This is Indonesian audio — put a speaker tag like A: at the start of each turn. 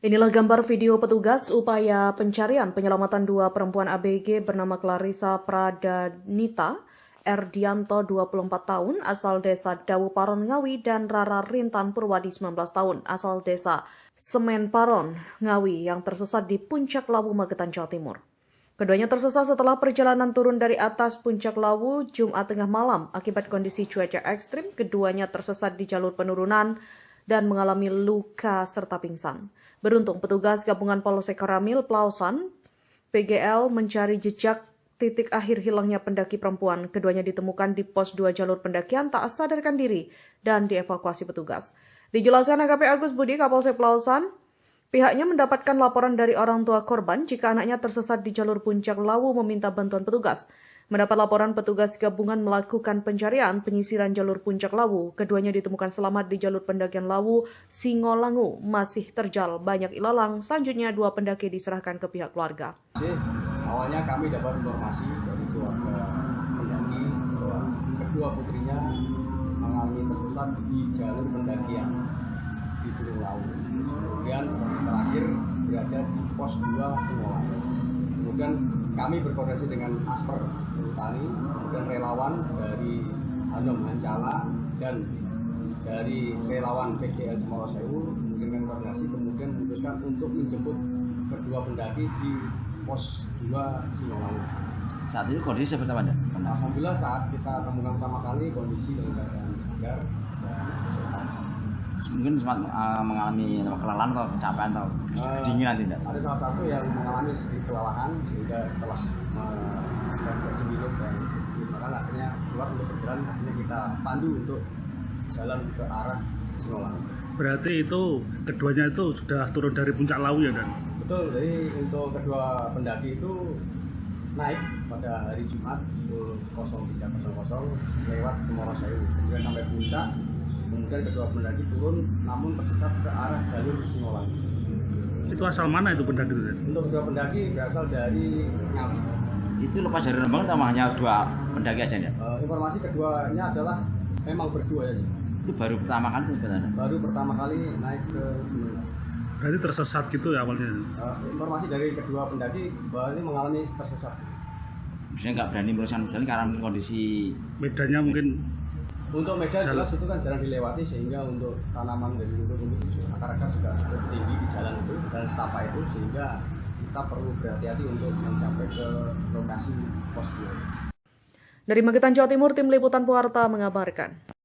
A: Inilah gambar video petugas upaya pencarian penyelamatan dua perempuan ABG bernama Clarissa Pradanita, Erdianto 24 tahun, asal desa Dawu Paron Ngawi, dan Rara Rintan Purwadi 19 tahun, asal desa Semen Paron Ngawi, yang tersesat di Puncak Lawu, Magetan, Jawa Timur. Keduanya tersesat setelah perjalanan turun dari atas Puncak Lawu Jumat tengah malam. Akibat kondisi cuaca ekstrim, keduanya tersesat di jalur penurunan dan mengalami luka serta pingsan. Beruntung petugas gabungan Polsek Karamil Plausan PGL mencari jejak titik akhir hilangnya pendaki perempuan. Keduanya ditemukan di pos 2 jalur pendakian tak sadarkan diri dan dievakuasi petugas. Dijelaskan AKP Agus Budi, Kapolsek Plausan, pihaknya mendapatkan laporan dari orang tua korban jika anaknya tersesat di jalur Puncak Lawu meminta bantuan petugas. Mendapat laporan, petugas gabungan melakukan pencarian penyisiran jalur Puncak Lawu. Keduanya ditemukan selamat di jalur pendakian Lawu Singolangu, masih terjal banyak ilalang. Selanjutnya dua pendaki diserahkan ke pihak keluarga.
B: Awalnya kami dapat informasi dari keluarga pendaki bahwa kedua putrinya mengalami tersesat di jalur pendakian di Gunung Lawu. Kemudian terakhir berada di pos 2 Singolangu. Kemudian kami berkoordinasi dengan Asper Tani, kemudian relawan dari Hanom Hancala dan dari relawan PGL Cemoro Sewu, dengan koordinasi kemudian memutuskan untuk menjemput kedua pendaki di pos 2 Singolangu.
C: Saat itu kondisi seperti apa?
B: Alhamdulillah saat kita temukan pertama kali kondisi dalam keadaan sadar dan sehat.
C: Mungkin sempat mengalami kelelahan atau capaian atau kedinginan tidak?
B: Ada salah satu yang mengalami sedikit kelelahan sehingga setelah bersih minum dan maka akhirnya keluar untuk berjalan, akhirnya kita pandu untuk jalan ke arah Singolangu.
D: Berarti itu keduanya itu sudah turun dari Puncak Lawu ya, Dan?
B: Betul, jadi untuk kedua pendaki itu naik pada hari Jumat pukul 03.00 lewat Cemoro Sewu, kemudian sampai puncak. Kemudian kedua pendaki turun namun tersesat ke arah jalur Singolangu.
D: Itu asal mana itu pendaki itu?
B: Untuk kedua pendaki berasal dari Ngawi.
C: Itu lepas dari rombongan atau hanya dua pendaki aja ya?
B: Informasi keduanya adalah memang berdua ya.
C: Itu baru pertama kali sebenarnya?
B: Baru pertama kali naik ke gunung.
D: Berarti tersesat gitu ya awalnya?
B: Informasi dari kedua pendaki bahwa ini mengalami tersesat.
C: Maksudnya nggak berani meneruskan jalan karena kondisi
D: Medannya mungkin.
B: Untuk medan jelas itu kan jalan dilewati, sehingga untuk tanaman dari rumput itu akar-akar juga cukup tinggi di jalan itu, jalan setapak itu, sehingga kita perlu berhati-hati untuk mencapai ke lokasi pos 2.
A: Dari Magetan, Jawa Timur, tim liputan Puarta mengabarkan.